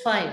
5,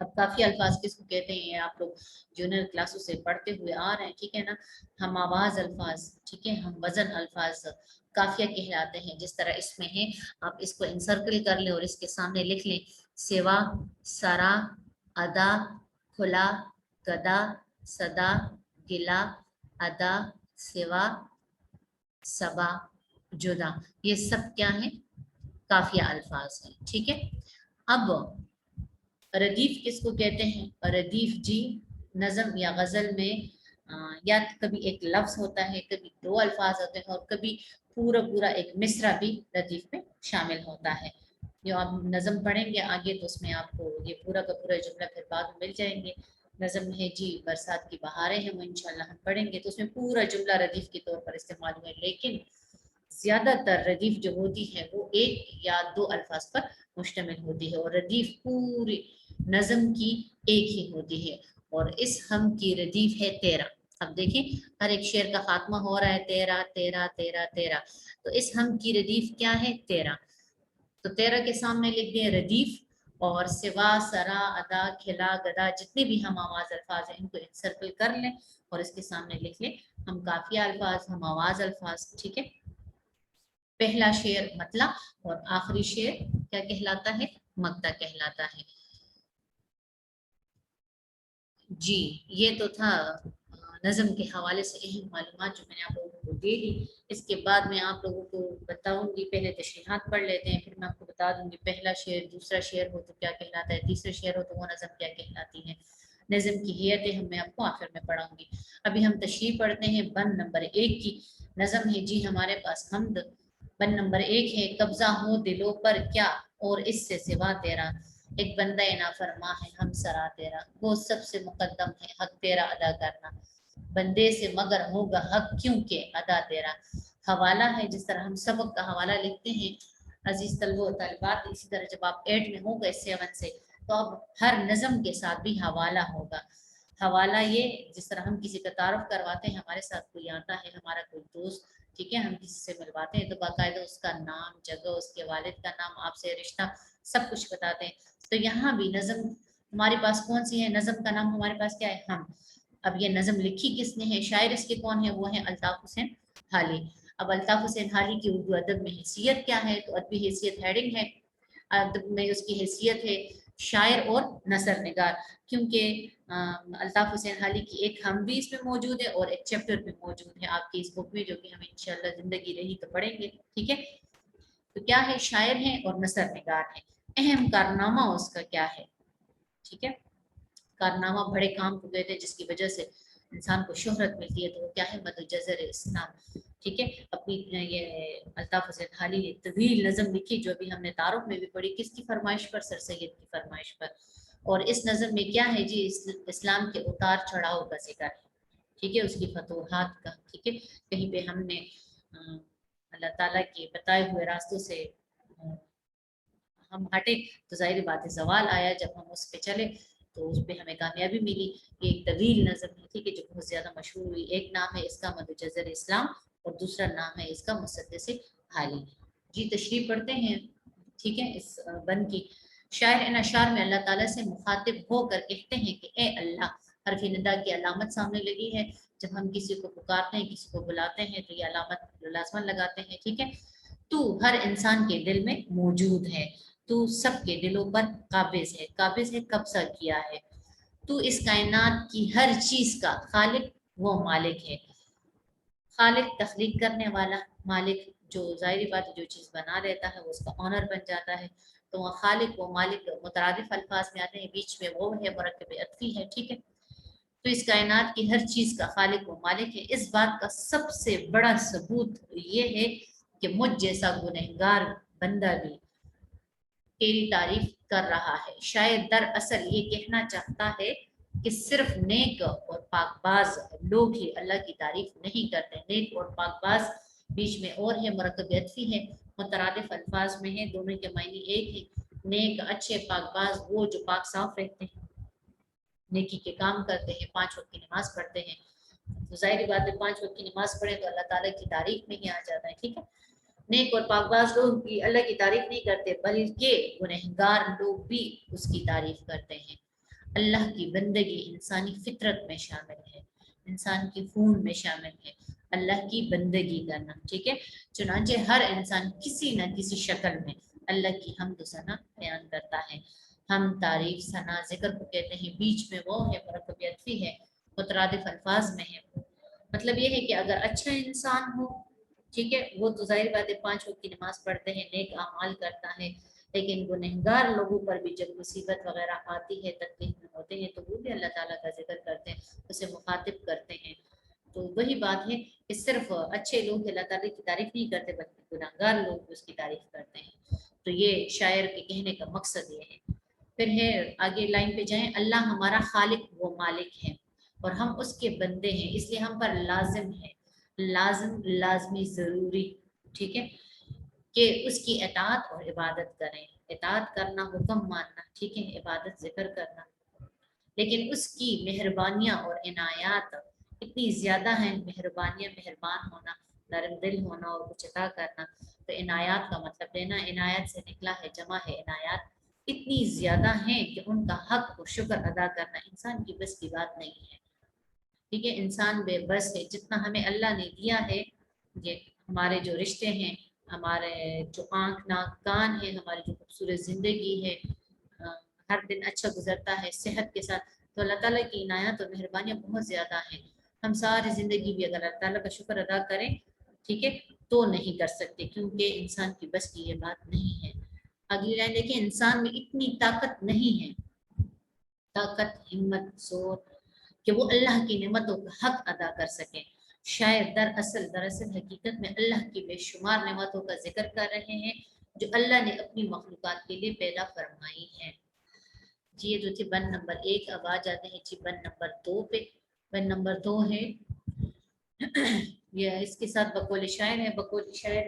اب کافی الفاظ کس کو کہتے ہیں آپ لوگ جونیئر کلاسوں سے پڑھتے ہوئے آ رہے ہیں، ٹھیک ہے نا. ہم آواز الفاظ، ٹھیک ہے، ہم وزن الفاظ کافیہ کہلاتے ہیں. جس طرح اس میں ہے آپ اس کو انسرکل کر لیں اور اس کے سامنے لکھ لیں سوا، سرا، ادا، کھلا، گدا، صدا، گلا، ادا، سوا، سبا، جدا. یہ سب کیا ہیں؟ کافیہ الفاظ ہیں. ٹھیک ہے. اب ردیف کس کو کہتے ہیں؟ ردیف جی نظم یا غزل میں یا کبھی ایک لفظ ہوتا ہے، کبھی دو الفاظ ہوتے ہیں، اور کبھی پورا پورا ایک مصرع بھی ردیف میں شامل ہوتا ہے. جو آپ نظم پڑھیں گے آگے تو اس میں آپ کو یہ پورا کا پورا جملہ پھر بعد میں مل جائیں گے. نظم ہے جی برسات کی بہاریں ہیں، وہ انشاءاللہ ہم پڑھیں گے تو اس میں پورا جملہ ردیف کے طور پر استعمال ہوا ہے. لیکن زیادہ تر ردیف جو ہوتی ہے وہ ایک یا دو الفاظ پر مشتمل ہوتی ہے، اور ردیف پوری نظم کی ایک ہی ہوتی ہے. اور اس ہم کی ردیف ہے 13. اب دیکھیں ہر ایک شعر کا خاتمہ ہو رہا ہے 13 13 13 13، تو اس ہم کی ردیف کیا ہے؟ 13. تو 13 کے سامنے لکھ دیں ردیف، اور سوا، سرا، ادا، کھلا، گدا، جتنے بھی ہم آواز الفاظ ہیں ان کو انسرکل کر لیں اور اس کے سامنے لکھ لیں ہم کافیہ الفاظ، ہم آواز الفاظ. ٹھیک ہے. پہلا شعر مطلع اور آخری شعر کیا کہلاتا ہے؟ مقطع کہلاتا ہے. جی یہ تو تھا نظم کے حوالے سے اہم معلومات جو میں نے آپ لوگوں کو دے دی. اس کے بعد میں آپ لوگوں کو بتاؤں گی، پہلے تشریحات پڑھ لیتے ہیں پھر میں آپ کو بتا دوں گی پہلا شعر، دوسرا شعر ہو تو کیا کہلاتا ہے، تیسرا شعر ہو تو وہ نظم کیا کہلاتی ہے. نظم کی حیتیں میں آپ کو آخر میں پڑھاؤں گی. ابھی ہم تشریح پڑھتے ہیں بند نمبر 1 کی. نظم ہے جی ہمارے پاس حمد. بند نمبر 1 ہے قبضہ ہو دلوں پر کیا اور اس سے سوا تیرا، ایک بندہ نافرما ہے ہم سرا تیرا، وہ سب سے مقدم ہے حق تیرا ادا کرنا، بندے سے مگر ہوگا حق کیونکہ ادا تیرا. حوالہ ہے جس طرح ہم سبق کا حوالہ لکھتے ہیں عزیز طلبہ و طالبات، اسی طرح جب آپ 8 میں ہو گئے 7 سے تو اب ہر نظم کے ساتھ بھی حوالہ ہوگا. حوالہ یہ جس طرح ہم کسی کا تعارف کرواتے ہیں، ہمارے ساتھ کوئی آتا ہے ہمارا کوئی دوست، ٹھیک ہے، ہم کسی سے ملواتے ہیں تو باقاعدہ اس کا نام، جگہ، اس کے والد کا نام، آپ سے رشتہ سب کچھ بتاتے ہیں. تو یہاں بھی نظم ہمارے پاس کون سی ہے؟ نظم کا نام ہمارے پاس کیا ہے؟ ہم. اب یہ نظم لکھی کس نے ہے؟ شاعر اس کے کون ہے؟ وہ ہے الطاف حسین حالی. اب الطاف حسین حالی کی اردو ادب میں حیثیت کیا ہے؟ تو ادبی حیثیت ہیڈنگ ہے، ادب میں اس کی حیثیت ہے شاعر اور نثر نگار، کیونکہ الطاف حسین حالی کی ایک ہم بھی اس میں موجود ہے اور ایک چیپٹر بھی موجود ہے آپ کی اس بک میں، جو کہ ہم انشاءاللہ زندگی رہی تو پڑھیں گے. ٹھیک ہے. تو کیا ہے؟ شاعر ہیں اور نثر نگار ہیں. اہم کارنامہ اس کا کیا ہے؟ ٹھیک ہے. کارنامہ بڑے کام کو کہتے ہیں جس کی وجہ سے انسان کو شہرت ملتی ہے، تو وہ کیا ہے؟ مد جزر اسلام. ٹھیک ہے. اپنی یہ الطاف حسین حالی نے طویل نظم لکھی جو ابھی ہم نے تعارف میں بھی پڑھی، کس کی فرمائش پر؟ سر سید کی فرمائش پر. اور اس نظم میں کیا ہے جی؟ اسلام کے اتار چڑھاؤ کا ذکر ہے. ٹھیک ہے. اس کی فتوحات کا. ٹھیک ہے. کہیں پہ ہم نے اللہ تعالیٰ کے بتائے ہوئے راستوں سے ہم ہٹے تو ظاہر بات ہے زوال آیا، جب ہم اس پہ چلے تو اس پہ ہمیں کامیابی ملی. یہ ایک طویل نظم ہے، ٹھیک ہے، جو بہت زیادہ مشہور ہوئی. ایک نام ہے اس کا مد جزر اسلام اور دوسرا نام ہے اس کا مسدس حالی. جی تشریح پڑھتے ہیں. ٹھیک ہے. اس بند کی شاعر ان اشعار میں اللہ تعالیٰ سے مخاطب ہو کر کہتے ہیں کہ اے اللہ، حرف ندا کی علامت سامنے لگی ہے. جب ہم کسی کو پکارتے ہیں، کسی کو بلاتے ہیں تو یہ علامت لازمن لگاتے ہیں. ٹھیک ہے. تو ہر انسان کے دل میں موجود ہے، تو سب کے دلوں پر قابض ہے. قابض ہے، قبضہ کیا ہے. تو اس کائنات کی ہر چیز کا خالق وہ مالک ہے. خالق تخلیق کرنے والا، مالک جو ظاہری بات جو چیز بنا لیتا ہے وہ اس کا آنر بن جاتا ہے. تو وہ خالق و مالک مترادف الفاظ میں آتے ہیں، بیچ میں وہ ہے مرکب عطفی ہے. ٹھیک ہے. تو اس کائنات کی ہر چیز کا خالق و مالک ہے. اس بات کا سب سے بڑا ثبوت یہ ہے کہ مجھ جیسا گنہگار بندہ بھی تیری تعریف کر رہا ہے. شاید دراصل یہ کہنا چاہتا ہے کہ صرف نیک اور پاک باز لوگ ہی اللہ کی تعریف نہیں کرتے. نیک اور پاک باز بیچ میں اور ہے، مرکب عطفی ہے، مترادف الفاظ میں ہے، دونوں کے معنی ایک ہے. نیک، اچھے، پاک باز وہ جو پاک صاف رہتے ہیں، نیکی کے کام کرتے ہیں، 5 وقت کی نماز پڑھتے ہیں. تو ظاہری بات ہے 5 وقت کی نماز پڑھیں تو اللہ تعالیٰ کی تعریف میں ہی آ جاتا ہے. ٹھیک ہے. نیک اور پاک باز لوگ بھی اللہ کی تعریف نہیں کرتے بلکہ گنہگار لوگ بھی اس کی تعریف کرتے ہیں. اللہ کی بندگی انسانی فطرت میں شامل ہے، انسان کے خون میں شامل ہے اللہ کی بندگی کرنا، ٹھیک ہے۔ چنانچہ ہر انسان کسی نہ کسی شکل میں اللہ کی حمد و ثنا بیان کرتا ہے۔ ہم تعریف، ثنا، ذکر کو کہتے ہیں، بیچ میں وہ ہے مرکب عطفی ہے، مترادف الفاظ میں ہے۔ مطلب یہ ہے کہ اگر اچھا انسان ہو، ٹھیک ہے، وہ تو ظاہر بات ہے 5 وقت کی نماز پڑھتے ہیں، نیک اعمال کرتا ہے، لیکن گنہگار لوگوں پر بھی جب مصیبت وغیرہ آتی ہے، تکلیف میں ہوتے ہیں، تو وہ بھی اللہ تعالیٰ کا ذکر کرتے ہیں، اسے مخاطب کرتے ہیں۔ تو وہی بات ہے کہ صرف اچھے لوگ اللہ تعالیٰ کی تعریف نہیں کرتے، بلکہ گنہگار لوگ بھی اس کی تعریف کرتے ہیں۔ تو یہ شاعر کے کہنے کا مقصد یہ ہے۔ پھر ہے آگے لائن پہ جائیں، اللہ ہمارا خالق و مالک ہے اور ہم اس کے بندے ہیں، اس لیے ہم پر لازم ہے، لازم لازمی ضروری، ٹھیک ہے، کہ اس کی اطاعت اور عبادت کریں۔ اطاعت کرنا، حکم ماننا، ٹھیک ہے، عبادت ذکر کرنا، لیکن اس کی مہربانیاں اور عنایات اتنی زیادہ ہیں، مہربانیاں، مہربان ہونا، نرم دل ہونا اور کچھ عطا کرنا۔ تو عنایات کا مطلب لینا، عنایت سے نکلا ہے، جمع ہے عنایات، اتنی زیادہ ہیں کہ ان کا حق و شکر ادا کرنا انسان کی بس کی بات نہیں ہے، ٹھیک ہے۔ انسان بے بس ہے، جتنا ہمیں اللہ نے دیا ہے، یہ ہمارے جو رشتے ہیں، ہمارے جو آنکھ ناک کان ہے، ہماری جو خوبصورت زندگی ہے، ہر دن اچھا گزرتا ہے صحت کے ساتھ، تو اللہ تعالیٰ کی عنایات اور مہربانیاں بہت زیادہ ہیں۔ ہم ساری زندگی بھی اگر اللہ تعالیٰ کا شکر ادا کریں، ٹھیک ہے، تو نہیں کر سکتے، کیونکہ انسان کی بس کی یہ بات نہیں ہے۔ اگلی لائن دیکھیں، انسان میں اتنی طاقت نہیں ہے، طاقت، ہمت، زور، کہ وہ اللہ کی نعمتوں کا حق ادا کر سکیں۔ شاعر دراصل حقیقت میں اللہ کی بے شمار نعمتوں کا ذکر کر رہے ہیں جو اللہ نے اپنی مخلوقات کے لیے پیدا فرمائی ہیں۔ جی یہ جو تھی بند نمبر 1، اب آ جاتے ہیں جی بند نمبر 2 پہ۔ بند نمبر 2 ہے یہ اس کے ساتھ بقول شاعر ہے، بقول شاعر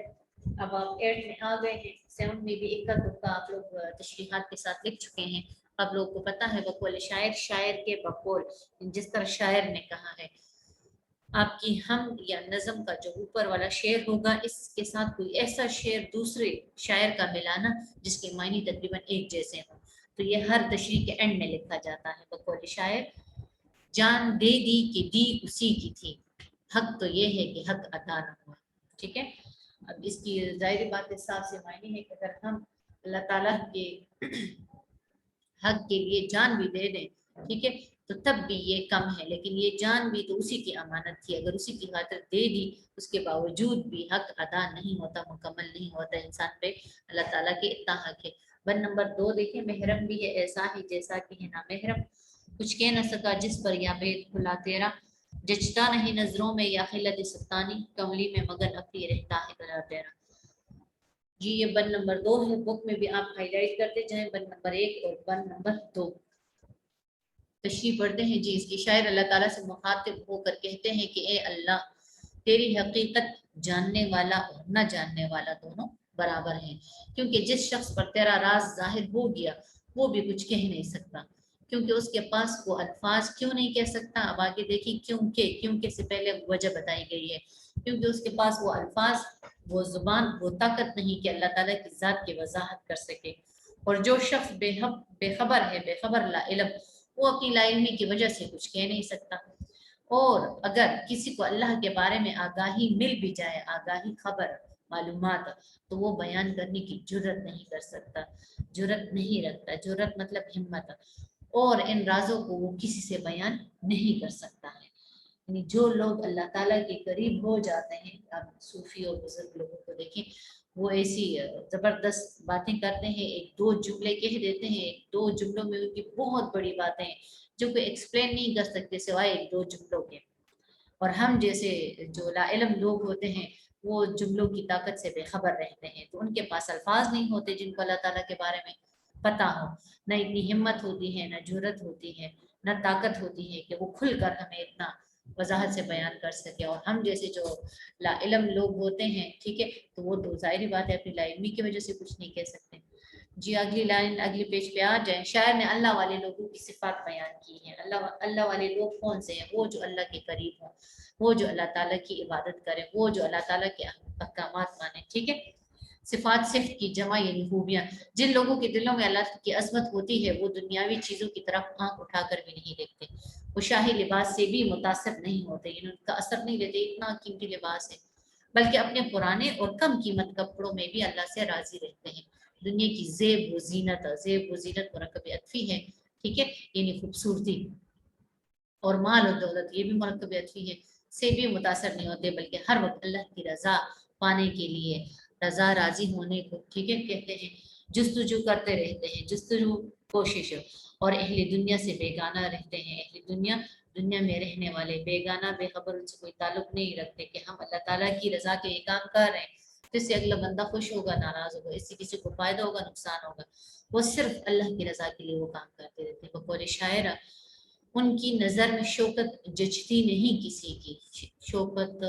اب آپ 8 میں آ گئے ہیں، 7 میں بھی ایک کا آپ لوگ تشریحات کے ساتھ لکھ چکے ہیں۔ آپ لوگوں کو پتہ ہے بقول شاعر، شاعر کے بقول، جس طرح شاعر نے کہا ہے، آپ کی حمد یا نظم کا جو اوپر والا شعر ہوگا، اس کے ساتھ کوئی ایسا شعر دوسرے شاعر کا ملانا جس کے معنی تقریباً ایک جیسے ہوں، تو یہ ہر تشریح کے اینڈ میں لکھا جاتا ہے۔ بقول شاعر، جان دے دی کہ دی اسی کی تھی، حق تو یہ ہے کہ حق ادا نہ ہوا، ٹھیک ہے۔ اب اس کی ظاہری بات اس حساب سے معنی ہے کہ اگر ہم اللہ تعالیٰ کے حق کے لیے جان بھی دے دیں، ٹھیک ہے، تو تب بھی یہ کم ہے، لیکن یہ جان بھی تو اسی کی امانت تھی، اگر اسی کی خاطر دے دی، اس کے باوجود بھی حق ادا نہیں ہوتا، مکمل نہیں ہوتا انسان پہ اللہ تعالیٰ کے اتنا حق ہے۔ بند نمبر 2 دیکھیں، محرم بھی ہے ایسا ہی جیسا کہ ہے نا محرم، کچھ کہہ نہ سکا جس پر یا بید کھلا تیرا، جچتا نہیں نظروں میں یا خلت ستانی، کملی میں مگن اپنی رہتا ہے گلا تیرا۔ جی یہ بند نمبر 2 ہے، بک میں بھی آپ ہائی لائٹ کرتے جائیں بند نمبر 1 اور بند نمبر 2۔ تشریح پڑھتے ہیں جی اس کی۔ شاعر اللہ تعالیٰ سے مخاطب ہو کر کہتے ہیں کہ اے اللہ، تیری حقیقت جاننے والا اور نہ جاننے والا دونوں برابر ہیں، کیونکہ جس شخص پر تیرا راز ظاہر ہو گیا وہ بھی کچھ کہہ نہیں سکتا، کیونکہ اس کے پاس وہ الفاظ کیوں نہیں کہہ سکتا؟ اب آگے دیکھیں، کیونکہ سے پہلے وجہ بتائی گئی ہے، کیونکہ اس کے پاس وہ الفاظ، وہ زبان، وہ طاقت نہیں کہ اللہ تعالیٰ کی ذات کی وضاحت کر سکے۔ اور جو شخص بے خبر ہے، بے خبر لا علم، وہ اپنی لا علمی کی وجہ سے کچھ کہہ نہیں سکتا، اور اگر کسی کو اللہ کے بارے میں آگاہی مل بھی جائے، آگاہی، خبر، معلومات، تو وہ بیان کرنے کی جرت نہیں کر سکتا، جرت نہیں رکھتا، جرت مطلب ہمت، اور ان رازوں کو وہ کسی سے بیان نہیں کر سکتا ہے۔ یعنی جو لوگ اللہ تعالیٰ کے قریب ہو جاتے ہیں، اب صوفی اور بزرگ لوگوں کو دیکھیں، وہ ایسی زبردست باتیں کرتے ہیں، ایک دو جملے کہہ دیتے ہیں، ایک دو جملوں میں ان کی بہت بڑی باتیں ہیں جو کوئی ایکسپلین نہیں کر سکتے سوائے ایک دو جملوں کے۔ اور ہم جیسے جو لا علم لوگ ہوتے ہیں وہ جملوں کی طاقت سے بے خبر رہتے ہیں، تو ان کے پاس الفاظ نہیں ہوتے جن کو اللہ تعالیٰ کے بارے میں پتہ ہو، نہ اتنی ہمت ہوتی ہے، نہ جرت ہوتی ہے، نہ طاقت ہوتی ہے کہ وہ کھل کر ہمیں اتنا وضاحت سے بیان کر سکے۔ اور ہم جیسے جو لا علم لوگ ہوتے ہیں، ٹھیک ہے، تو وہ تو ظاہری بات ہے اپنی لا علمی کی وجہ سے کچھ نہیں کہہ سکتے۔ جی اگلی لائن، اگلی پیج پہ آ جائیں۔ شاعر نے اللہ والے لوگوں کی صفات بیان کی ہیں۔ اللہ والے لوگ کون سے ہیں؟ وہ جو اللہ کے قریب ہوں، وہ جو اللہ تعالیٰ کی عبادت کریں، وہ جو اللہ تعالیٰ کے احکامات مانیں، ٹھیک ہے۔ صفات صفت کی جمع یعنی خوبیاں. جن لوگوں کے دلوں میں اللہ کی عظمت ہوتی ہے وہ دنیاوی چیزوں کی طرف آنکھ اٹھا کر بھی نہیں دیکھتے. وہ شاہی لباس سے بھی متاثر نہیں ہوتے، یعنی ان کا اثر نہیں لیتے اتنا قیمتی لباس ہے، بلکہ اپنے پرانے اور کم قیمت کپڑوں میں بھی اللہ سے راضی رہتے ہیں. دنیا کی زیب و زینت مرکب عطفی ہے، ٹھیک ہے، یعنی خوبصورتی اور مال و دولت، یہ بھی مرکب عطفی ہے، سے بھی متاثر نہیں ہوتے، بلکہ ہر وقت اللہ کی رضا پانے کے لیے، رضا راضی ہونے کو، ٹھیک ہے، کہتے ہیں، جستجو کرتے رہتے ہیں، جستجو کوشش. اور اہل دنیا سے بیگانہ رہتے ہیں. اہل دنیا میں رہنے والے بیگانہ، بے خبر، ان سے کوئی تعلق نہیں رکھتے کہ ہم اللہ تعالیٰ کی رضا کے یہ کام کر رہے ہیں، جس سے اگلا بندہ خوش ہوگا، ناراض ہوگا، اس سے کسی کو فائدہ ہوگا، نقصان ہوگا. وہ صرف اللہ کی رضا کے لیے وہ کام کرتے رہتے ہیں. بقول شاعرہ، ان کی نظر میں شوکت جچتی نہیں کسی کی. شوکت،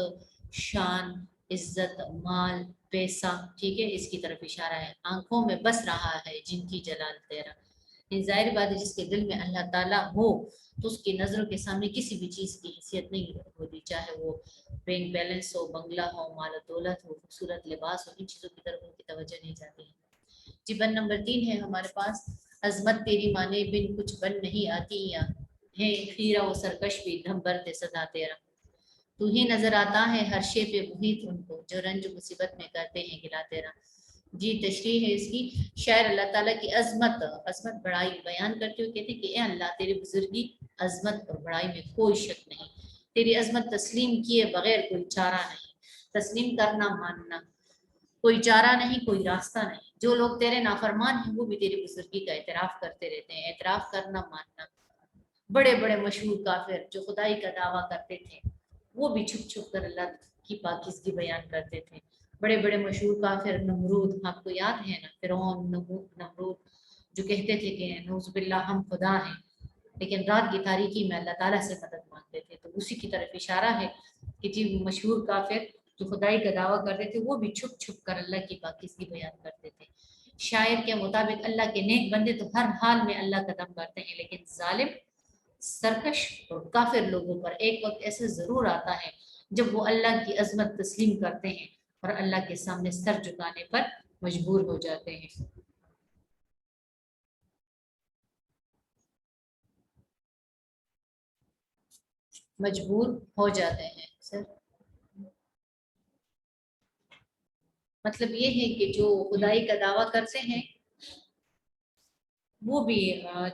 شان، عزت، مال، پیسہ، ٹھیک ہے، اس کی طرف اشارہ ہے. آنکھوں میں بس رہا ہے جن کی جلال تیرا. ظاہر بات ہے جس کے دل میں اللہ تعالیٰ ہو تو اس کی نظروں کے سامنے کسی بھی چیز کی حیثیت نہیں ہوتی، چاہے وہ بینک بیلنس ہو، بنگلہ ہو، مال و دولت ہو، خوبصورت لباس ہو، ان چیزوں کی طرف ان کی توجہ نہیں جاتی ہے. جی بن نمبر 3 ہے ہمارے پاس، عظمت تیری مانے بن کچھ بن نہیں آتی یا ہے، خیرہ و سرکش بھی دھم برتے صدا تیرا. تو ہی نظر آتا ہے ہر شے پہ محیط ان کو، جو رنج مصیبت میں کرتے ہیں گلا تیرا. جی تشریح ہے اس کی. شاعر اللہ تعالیٰ کی عظمت بڑائی بیان کرتے ہوئے کہتے ہیں کہ اے اللہ تیرے بزرگی، عظمت اور بڑائی میں کوئی شک نہیں. تیری عظمت تسلیم کیے بغیر کوئی چارہ نہیں. تسلیم کرنا، ماننا، کوئی چارہ نہیں، کوئی راستہ نہیں. جو لوگ تیرے نافرمان ہیں وہ بھی تیری بزرگی کا اعتراف کرتے رہتے ہیں. اعتراف کرنا، ماننا. بڑے بڑے مشہور کافر جو خدائی کا دعویٰ کرتے تھے وہ بھی چھپ چھپ کر اللہ کی پاکیزگی بیان کرتے تھے. بڑے بڑے مشہور کافر، نمرود، آپ کو یاد ہے نا، فرعون، نمرود، جو کہتے تھے کہ نعوذ باللہ ہم خدا ہیں، لیکن رات کی تاریکی میں اللہ تعالیٰ سے مدد مانگتے تھے. تو اسی کی طرف اشارہ ہے کہ جی مشہور کافر جو خدائی کا دعویٰ کرتے تھے وہ بھی چھپ چھپ کر اللہ کی پاکیزگی بیان کرتے تھے. شاعر کے مطابق اللہ کے نیک بندے تو ہر حال میں اللہ کا دم کرتے ہیں، لیکن ظالم، سرکش اور کافر لوگوں پر ایک وقت ایسے ضرور آتا ہے جب وہ اللہ کی عظمت تسلیم کرتے ہیں اور اللہ کے سامنے سر جھکانے پر مجبور ہو جاتے ہیں. مجبور ہو جاتے ہیں سر، مطلب یہ ہے کہ جو خدائی کا دعویٰ کرتے ہیں وہ بھی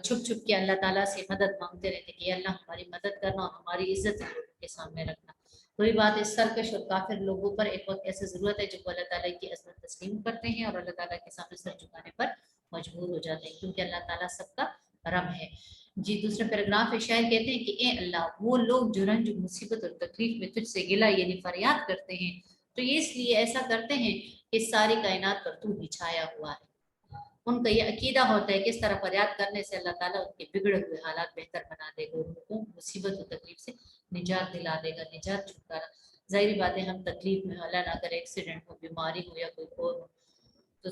چھپ چھپ کے اللہ تعالیٰ سے مدد مانگتے رہتے کہ اللہ ہماری مدد کرنا اور ہماری عزت لوگوں کے سامنے رکھنا. وہی بات ہے، سرکش اور کافر لوگوں پر ایک وقت ایسے ضرورت ہے جب وہ اللہ تعالیٰ کی عظمت تسلیم کرتے ہیں اور اللہ تعالیٰ کے سامنے سر جھکانے پر مجبور ہو جاتے ہیں، کیونکہ اللہ تعالیٰ سب کا رب ہے. جی دوسرے پیراگراف شاعر کہتے ہیں کہ اے اللہ، وہ لوگ جو رنج، مصیبت اور تکلیف میں تجھ سے گلہ یعنی فریاد کرتے ہیں تو یہ اس لیے ایسا کرتے ہیں کہ ساری کائنات پر تو بھی چھایا ہوا ہے. ان کا یہ عقیدہ ہوتا ہے کہ اس طرح فریاد کرنے سے اللہ تعالیٰ ان کے بگڑے ہوئے حالات بہتر بنا دے گا، ان کو مصیبت و تکلیف سے نجات دلا دے گا، نجات چھٹکارا. ظاہری بات ہے ہم تکلیف میں، اللہ نہ کرے ایکسیڈنٹ ہو، بیماری ہو یا کوئی اور ہو تو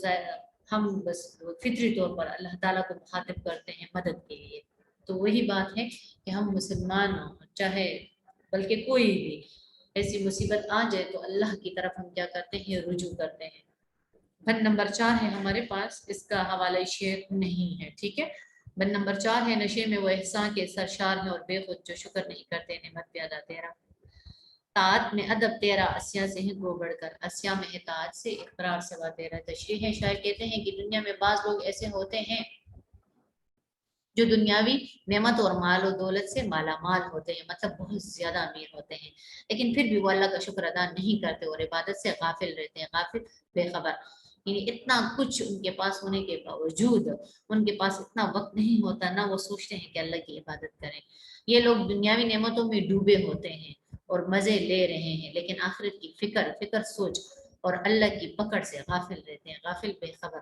ہم بس فطری طور پر اللہ تعالیٰ کو مخاطب کرتے ہیں مدد کے لیے. تو وہی بات ہے کہ ہم مسلمان ہوں چاہے بلکہ کوئی بھی ایسی مصیبت آ جائے تو اللہ کی طرف ہم کیا کرتے ہیں، رجوع کرتے ہیں. بند نمبر 4 ہے ہمارے پاس، اس کا حوالہ شیئر نہیں ہے، ٹھیک ہے. بند نمبر 4 ہے، نشے میں وہ احسان کے سرشار ہیں اور بے خود جو شکر نہیں کرتے نعمت پیادہ تیرا. طاعت میں ادب تیرا، اسیا سے ہی گو بڑھ کر، اسیا میں اطاعت سے اقرار سوا تیرا. تشریح ہے، شاعر کہتے ہیں کہ دنیا میں بعض لوگ ایسے ہوتے ہیں جو دنیاوی نعمت اور مال و دولت سے مالا مال ہوتے ہیں، مطلب بہت زیادہ امیر ہوتے ہیں، لیکن پھر بھی وہ اللہ کا شکر ادا نہیں کرتے اور عبادت سے غافل رہتے ہیں. غافل، بے خبر، یعنی اتنا کچھ ان کے پاس ہونے کے باوجود ان کے پاس اتنا وقت نہیں ہوتا، نہ وہ سوچتے ہیں کہ اللہ کی عبادت کریں. یہ لوگ دنیاوی نعمتوں میں ڈوبے ہوتے ہیں اور مزے لے رہے ہیں، لیکن آخرت کی فکر سوچ اور اللہ کی پکڑ سے غافل رہتے ہیں. غافل، بے خبر.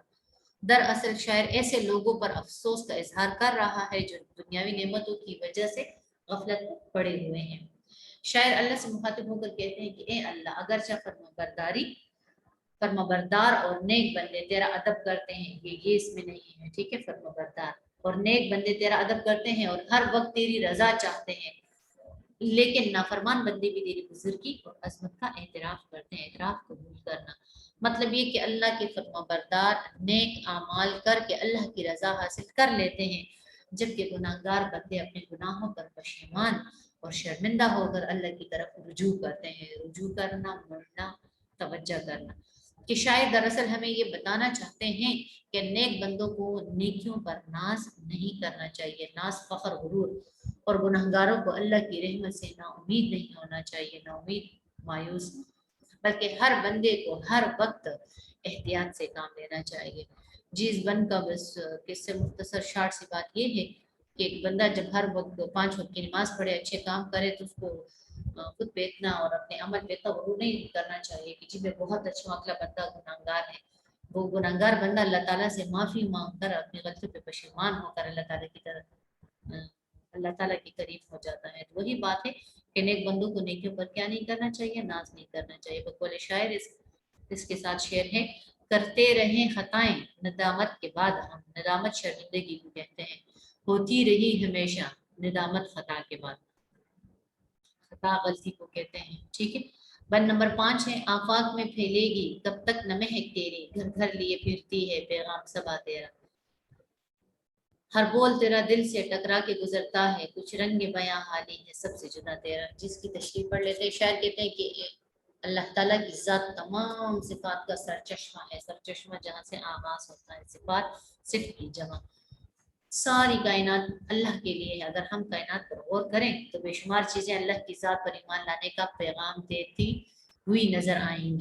دراصل شاعر ایسے لوگوں پر افسوس کا اظہار کر رہا ہے جو دنیاوی نعمتوں کی وجہ سے غفلت پڑے ہوئے ہیں. شاعر اللہ سے مخاطب ہو کر کہتے ہیں کہ اے اللہ، اگرچہ فرمانبردار اور نیک بندے تیرا ادب کرتے ہیں، یہ اس میں نہیں ہے، ٹھیک ہے، فرمانبردار اور نیک بندے تیرا ادب کرتے ہیں اور ہر وقت تیری رضا چاہتے ہیں، لیکن نافرمان بندے بھی تیری بزرگی اور عظمت کا اعتراف کرتے ہیں. اعتراف قبول کرنا، مطلب یہ کہ اللہ کے فرما بردار نیک اعمال کر کے اللہ کی رضا حاصل کر لیتے ہیں، جبکہ گناہگار بندے اپنے گناہوں پر پشیمان اور شرمندہ ہو کر اللہ کی طرف رجوع کرتے ہیں۔ رجوع کرنا، مڑنا، توجہ کرنا، کہ شاید دراصل ہمیں یہ بتانا چاہتے ہیں کہ نیک بندوں کو نیکیوں پر ناز نہیں کرنا چاہیے، ناز، فخر، غرور، اور گناہگاروں کو اللہ کی رحمت سے نا امید نہیں ہونا چاہیے، نا امید، مایوس، بلکہ ہر بندے کو ہر وقت احتیاط سے کام لینا چاہیے۔ جی اس بند کا بس کس سے مختصر شارٹ سی بات یہ ہے کہ ایک بندہ جب ہر وقت 5 وقت کی نماز پڑھے، اچھے کام کرے، تو اس کو خود پہ اتنا اور اپنے عمل پہ اتنا غرور نہیں کرنا چاہیے کہ جی میں بہت اچھا اگلا بندہ گناہگار ہے۔ وہ گناہگار بندہ اللہ تعالیٰ سے معافی مانگ کر اپنی غلطیوں پہ پشیمان ہو کر اللہ تعالیٰ کی طرف اللہ تعالیٰ کے قریب ہو جاتا ہے۔ تو وہی بات ہے کہ نیک بندوں کو نیکیوں پر کیا نہیں کرنا چاہیے، ناز نہیں کرنا چاہیے۔ بقول شاعر اس کے ساتھ شعر ہے، کرتے رہیں خطائیں ندامت کے بعد ہم، ندامت شرمندگی کو کہتے ہیں، ہوتی رہی ہمیشہ ندامت خطا کے بعد، خطا غلطی کو کہتے ہیں، ٹھیک ہے۔ بند نمبر 5 ہے، آفاق میں پھیلے گی کب تک نہ مہک تیری، گھر گھر لیے پھرتی ہے پیغام صبا تیرا، ہر بول تیرا دل سے ٹکرا کے گزرتا ہے، کچھ رنگ بیاں حالی ہے سب سے جدا تیرا۔ جس کی تشریح پڑھ لیتے ہیں، شاعر کہتے ہیں کہ اللہ تعالیٰ کی ذات تمام صفات کا سرچشمہ ہے، سرچشمہ جہاں سے آغاز ہوتا ہے، صفات صفت کی جمع، ساری کائنات اللہ کے لیے ہے۔ اگر ہم کائنات پر غور کریں تو بے شمار چیزیں اللہ کی ذات پر ایمان لانے کا پیغام دیتی ہوئی نظر آئیں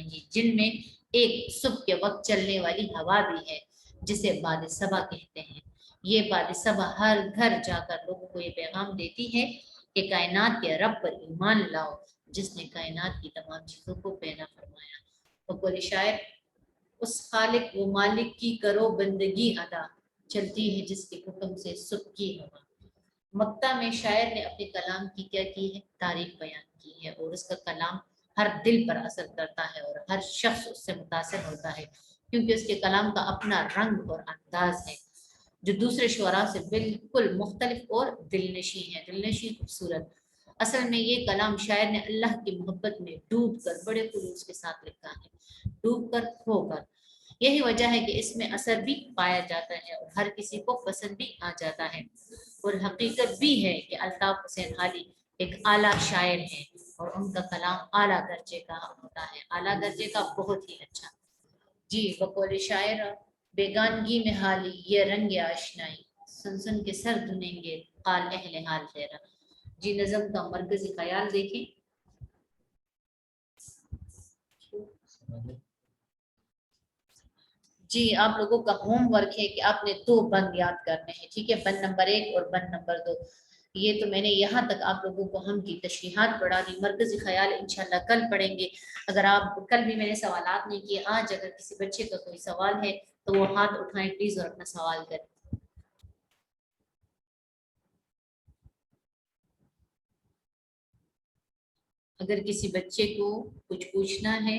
گی، جن میں ایک صبح کے وقت چلنے والی ہوا بھی ہے جسے باد صبا کہتے ہیں۔ یہ باد صبا ہر گھر جا کر لوگوں کو یہ پیغام دیتی ہے کہ کائنات کے رب پر ایمان لاؤ جس نے کائنات کی تمام چیزوں کو پیدا فرمایا۔ بقول شاعر، اس خالق و مالک کی کرو بندگی ادا، چلتی ہے جس کے حکم سے صبح کی ہوا۔ مکتا میں شاعر نے اپنے کلام کی کیا کی ہے، تعریف بیان کی ہے، اور اس کا کلام ہر دل پر اثر کرتا ہے اور ہر شخص اس سے متاثر ہوتا ہے، کیونکہ اس کے کلام کا اپنا رنگ اور انداز ہے جو دوسرے شعراء سے بالکل مختلف اور دلنشین ہے، دلنشین، خوبصورت۔ اصل میں یہ کلام شاعر نے اللہ کی محبت میں ڈوب کر بڑے خلوص کے ساتھ لکھا ہے، ڈوب کر، کھو کر۔ یہی وجہ ہے کہ اس میں اثر بھی پایا جاتا ہے اور ہر کسی کو پسند بھی آ جاتا ہے، اور حقیقت بھی ہے کہ الطاف حسین حالی ایک اعلیٰ شاعر ہیں اور ان کا کلام اعلیٰ درجے کا ہوتا ہے، اعلیٰ درجے کا، بہت ہی اچھا۔ جی بقول شاعر، بیگانگی میں حالی یہ رنگ آشنائی، سن سن کے سر دھنیں گے قال اہل حال تیرا۔ جی نظم کا مرکزی خیال دیکھیں۔ جی آپ لوگوں کا ہوم ورک ہے کہ آپ نے 2 بند یاد کرنے ہیں، ٹھیک ہے، بند نمبر 1 اور بند نمبر 2۔ یہ تو میں نے یہاں تک آپ لوگوں کو ہم کی تشریحات پڑھا دی، مرکزی خیال انشاءاللہ کل پڑھیں گے۔ اگر آپ کل بھی میں نے سوالات نہیں کیے، آج اگر کسی بچے کا کوئی سوال ہے تو وہ ہاتھ اٹھائیں پلیز اور اپنا سوال کریں۔ اگر کسی بچے کو کچھ پوچھنا ہے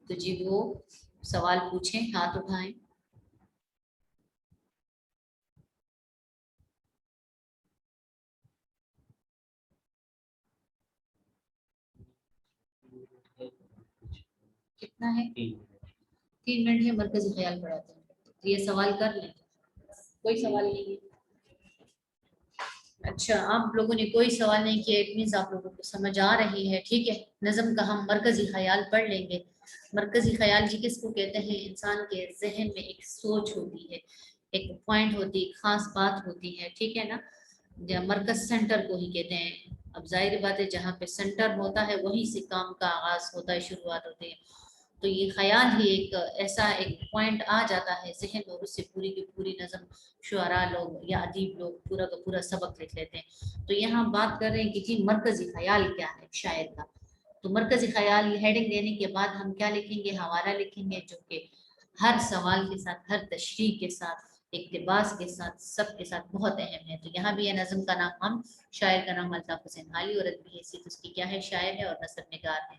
تو جی وہ سوال پوچھیں، ہاتھ اٹھائیں۔ کتنا ہے؟ 3 منٹ ہے، مرکزی خیال پڑھاتے ہیں، یہ سوال کر لیں، کوئی سوال نہیں ہے؟ اچھا آپ لوگوں نے کوئی سوال نہیں کیا، اٹ مینس آپ لوگوں کو سمجھ آ رہی ہے، ٹھیک ہے۔ نظم کا ہم مرکزی خیال پڑھ لیں گے۔ مرکزی خیال جی کس کو کہتے ہیں؟ انسان کے ذہن میں ایک سوچ ہوتی ہے، ایک پوائنٹ ہوتی ہے، خاص بات ہوتی ہے، ٹھیک ہے نا، مرکز سینٹر کو ہی کہتے ہیں۔ اب ظاہر بات ہے جہاں پہ سینٹر ہوتا ہے وہیں سے کام کا آغاز ہوتا ہے، شروعات ہوتی ہے، تو یہ خیال ہی ایک ایسا ایک پوائنٹ آ جاتا ہے ذہن میں، اور اس سے پوری کی پوری نظم شعراء لوگ یا ادیب لوگ پورا کا پورا سبق لکھ لیتے ہیں۔ تو یہاں بات کر رہے ہیں کہ جی مرکزی خیال کیا ہے شاعر کا، تو مرکزی خیال ہیڈنگ دینے کے بعد ہم کیا لکھیں گے، حوالہ لکھیں گے جو کہ ہر سوال کے ساتھ، ہر تشریح کے ساتھ، اقتباس کے ساتھ، سب کے ساتھ بہت اہم ہے۔ تو یہاں بھی ہے نظم کا نام ہم، شاعر کا نام الطاف حسین حالی، اور ادبی حیثیت اس کی کیا ہے، شاعر ہے اور نثر نگار ہے۔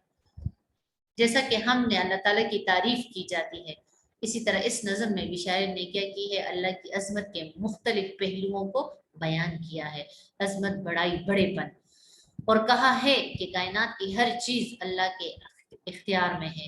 جیسا کہ ہم نے اللہ تعالیٰ کی تعریف کی جاتی ہے، اسی طرح اس نظم میں بھی شاعر نے کیا کی ہے، اللہ کی عظمت کے مختلف پہلوؤں کو بیان کیا ہے، عظمت، بڑائی، بڑے پن، اور کہا ہے کہ کائنات کی ہر چیز اللہ کے اختیار میں ہے